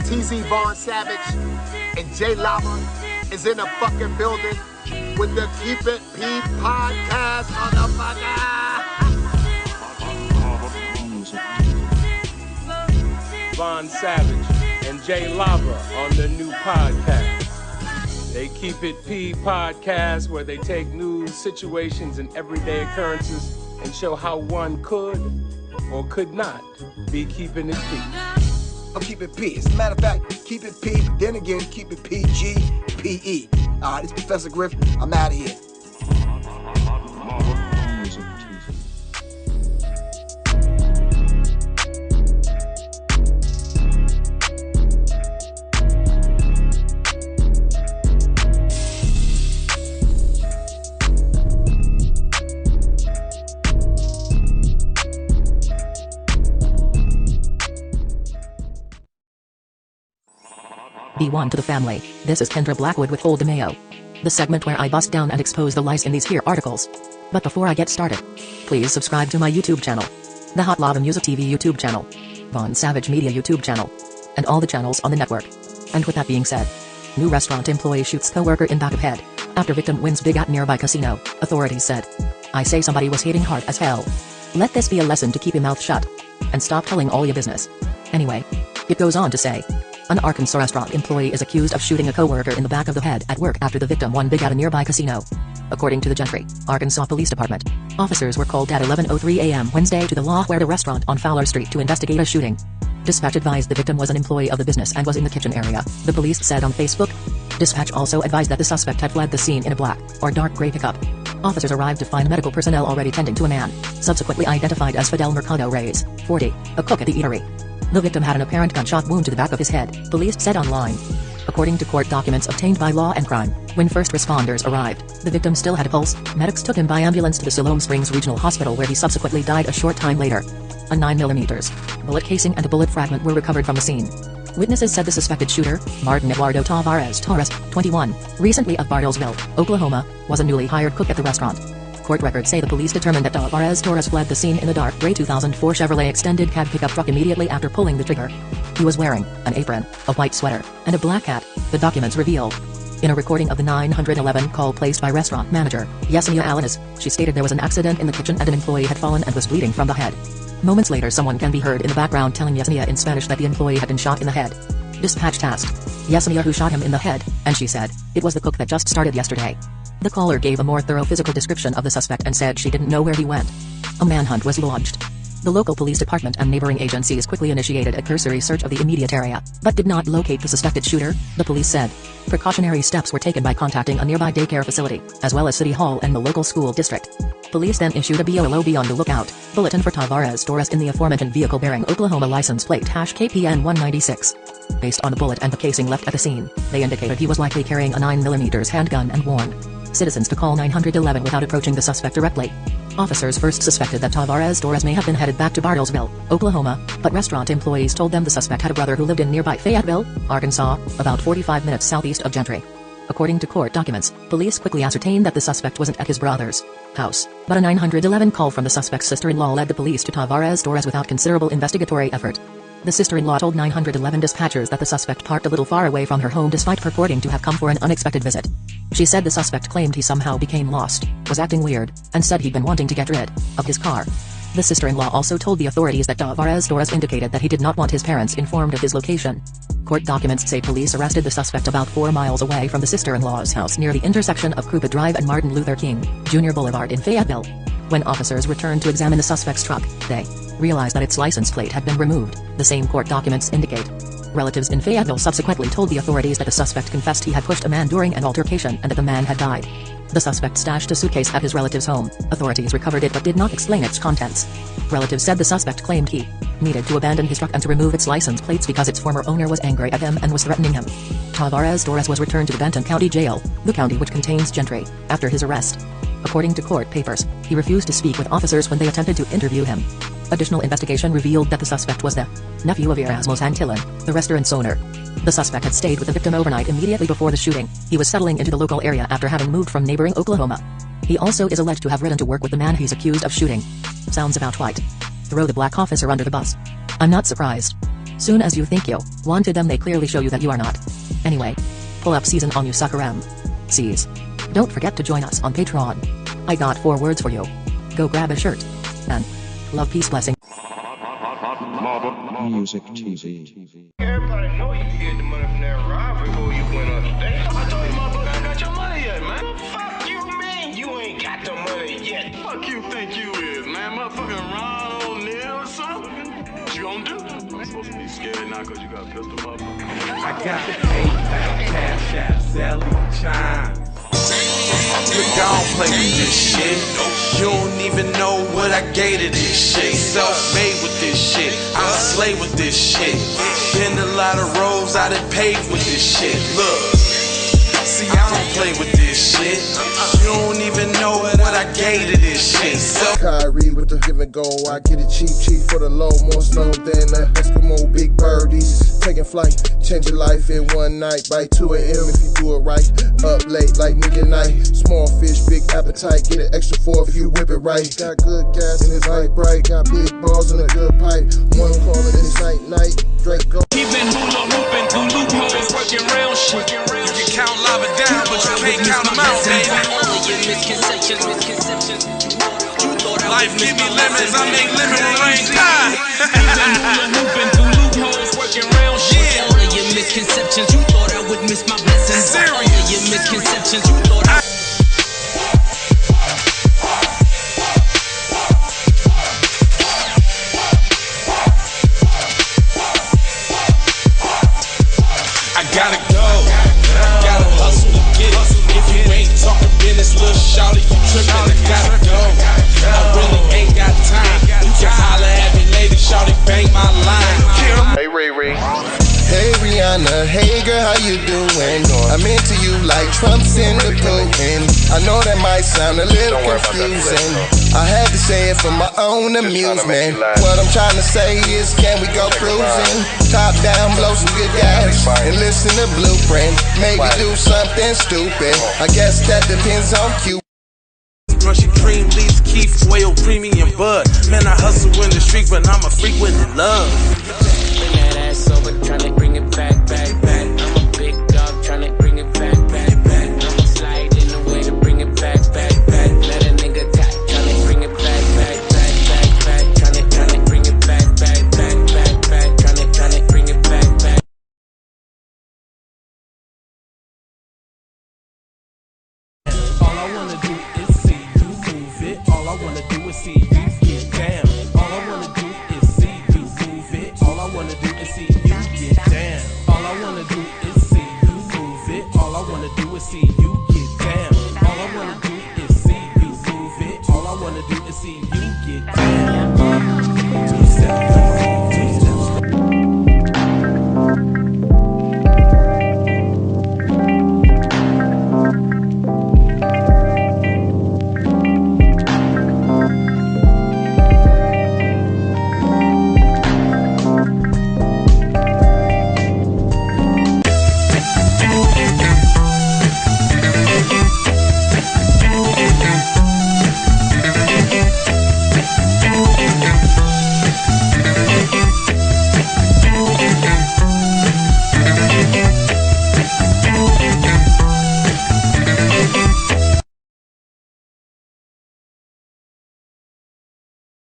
TZ Vaughn Savage and J Lava is in the fucking building with the Keep It P podcast, motherfucker. Vaughn Savage and J Lava on the new podcast. They Keep It P podcast, where they take news, situations, and everyday occurrences and show how one could or could not be keeping it P. I'm Keep It P. As a matter of fact, Keep It P, but then again, Keep It PG, PE. Alright, it's Professor Griff. I'm out of here. B1 to the family. This is Kendra Blackwood with Hold DeMayo, the segment where I bust down and expose the lies in these here articles. But before I get started, please subscribe to my YouTube channel, the Hot Lava Music TV YouTube channel, Vaughn Savage Media YouTube channel, and all the channels on the network. And with that being said, new restaurant employee shoots coworker in back of head after victim wins big at nearby casino, authorities said. I say somebody was hitting hard as hell. Let this be a lesson to keep your mouth shut and stop telling all your business. Anyway, it goes on to say, an Arkansas restaurant employee is accused of shooting a coworker in the back of the head at work after the victim won big at a nearby casino. According to the Gentry, Arkansas Police Department, officers were called at 11:03 a.m. Wednesday to the La Huerta restaurant on Fowler Street to investigate a shooting. Dispatch advised the victim was an employee of the business and was in the kitchen area, the police said on Facebook. Dispatch also advised that the suspect had fled the scene in a black or dark gray pickup. Officers arrived to find medical personnel already tending to a man, subsequently identified as Fidel Mercado Reyes, 40, a cook at the eatery. The victim had an apparent gunshot wound to the back of his head, police said online. According to court documents obtained by Law and Crime, when first responders arrived, the victim still had a pulse. Medics took him by ambulance to the Siloam Springs Regional Hospital, where he subsequently died a short time later. A 9mm bullet casing and a bullet fragment were recovered from the scene. Witnesses said the suspected shooter, Martin Eduardo Tavares Torres, 21, recently of Bartlesville, Oklahoma, was a newly hired cook at the restaurant. Court records say the police determined that Tavares Torres fled the scene in a dark gray 2004 Chevrolet extended cab pickup truck immediately after pulling the trigger. He was wearing an apron, a white sweater, and a black hat, the documents revealed. In a recording of the 911 call placed by restaurant manager, Yesenia Alanis, she stated there was an accident in the kitchen and an employee had fallen and was bleeding from the head. Moments later, someone can be heard in the background telling Yesenia in Spanish that the employee had been shot in the head. Dispatch tasked Yesenia who shot him in the head, and she said, "It was the cook that just started yesterday." The caller gave a more thorough physical description of the suspect and said she didn't know where he went. A manhunt was launched. The local police department and neighboring agencies quickly initiated a cursory search of the immediate area, but did not locate the suspected shooter, the police said. Precautionary steps were taken by contacting a nearby daycare facility, as well as City Hall and the local school district. Police then issued a BOLO be on the lookout bulletin for Tavares Torres in the aforementioned vehicle bearing Oklahoma license plate #KPN 196. Based on the bullet and the casing left at the scene, they indicated he was likely carrying a 9mm handgun and warned citizens to call 911 without approaching the suspect directly. Officers first suspected that Tavares Torres may have been headed back to Bartlesville, Oklahoma, but restaurant employees told them the suspect had a brother who lived in nearby Fayetteville, Arkansas, about 45 minutes southeast of Gentry. According to court documents, police quickly ascertained that the suspect wasn't at his brother's house, but a 911 call from the suspect's sister-in-law led the police to Tavares Torres without considerable investigatory effort. The sister-in-law told 911 dispatchers that the suspect parked a little far away from her home despite purporting to have come for an unexpected visit. She said the suspect claimed he somehow became lost, was acting weird, and said he'd been wanting to get rid of his car. The sister-in-law also told the authorities that Tavares Torres indicated that he did not want his parents informed of his location. Court documents say police arrested the suspect about 4 miles away from the sister-in-law's house near the intersection of Krupa Drive and Martin Luther King Jr. Boulevard in Fayetteville. When officers returned to examine the suspect's truck, they realized that its license plate had been removed, the same court documents indicate. Relatives in Fayetteville subsequently told the authorities that the suspect confessed he had pushed a man during an altercation and that the man had died. The suspect stashed a suitcase at his relative's home. Authorities recovered it but did not explain its contents. Relatives said the suspect claimed he needed to abandon his truck and to remove its license plates because its former owner was angry at him and was threatening him. Tavares Torres was returned to the Benton County Jail, the county which contains Gentry, after his arrest. According to court papers, he refused to speak with officers when they attempted to interview him. Additional investigation revealed that the suspect was the nephew of Erasmus Antillon, the restaurant's owner. The suspect had stayed with the victim overnight immediately before the shooting. He was settling into the local area after having moved from neighboring Oklahoma. He also is alleged to have ridden to work with the man he's accused of shooting. Sounds about right. Throw the black officer under the bus. I'm not surprised. Soon as you think you wanted them, they clearly show you that you are not. Anyway, pull up season on you sucker MCs. Don't forget to join us on Patreon. I got 4 words for you. Go grab a shirt. And love, peace, blessing. Music TV. Everybody know you can get the money from that ride before you went up today. I told you motherfucker ain't got your money yet, man. Fuck you, man. You ain't got the money yet. Fuck you think you is, man. Motherfucking Ron O'Neal or something. What you gonna do? I'm supposed to be scared now because you got a pistol, motherfucker. I got PayPal, Cash App, Zelle, Chime. You don't play with this shit. You don't even know what I gave to this shit. Self-made with this shit. I slay with this shit. Been a lot of roads I done paved with this shit. Look, see, I don't play with this shit. You don't even know what I gave to this shit. Kyrie with the give and go. I get it cheap for the low. More snow than a Eskimo big birdies. Taking flight, change your life in one night. By 2 a.m. if you do it right. Up late like midnight. Small fish, big appetite. Get it extra 4 if you whip it right. Got good gas and it's light bright. Got big balls and a good pipe. One call it this night. Drake go. He been hula hooping through loopholes, working round shit. You can count lava down, but you can't count them out, baby. Life give me lemons, I make lemon rain. All of your misconceptions, you thought I would miss my blessings. All of your misconceptions, you thought I gotta go, gotta hustle to get it. If you ain't talking business, little shawty, you trippin'. I gotta go, I really ain't got time. You can holler at me later, shawty, bang my line. Hey, Ray Ray. Hey Rihanna, hey girl, how you doing? I'm into you like Trump's in the Putin. I know that might sound a little confusing. I had to say it for my own amusement. What I'm trying to say is, can we go cruising? Top down, blow some good gas, and listen to Blueprint. Maybe do something stupid. I guess that depends on you. Russian cream, leaves, Keith, oil, premium bud. Man, I hustle in the street, but I'm a freak with the love.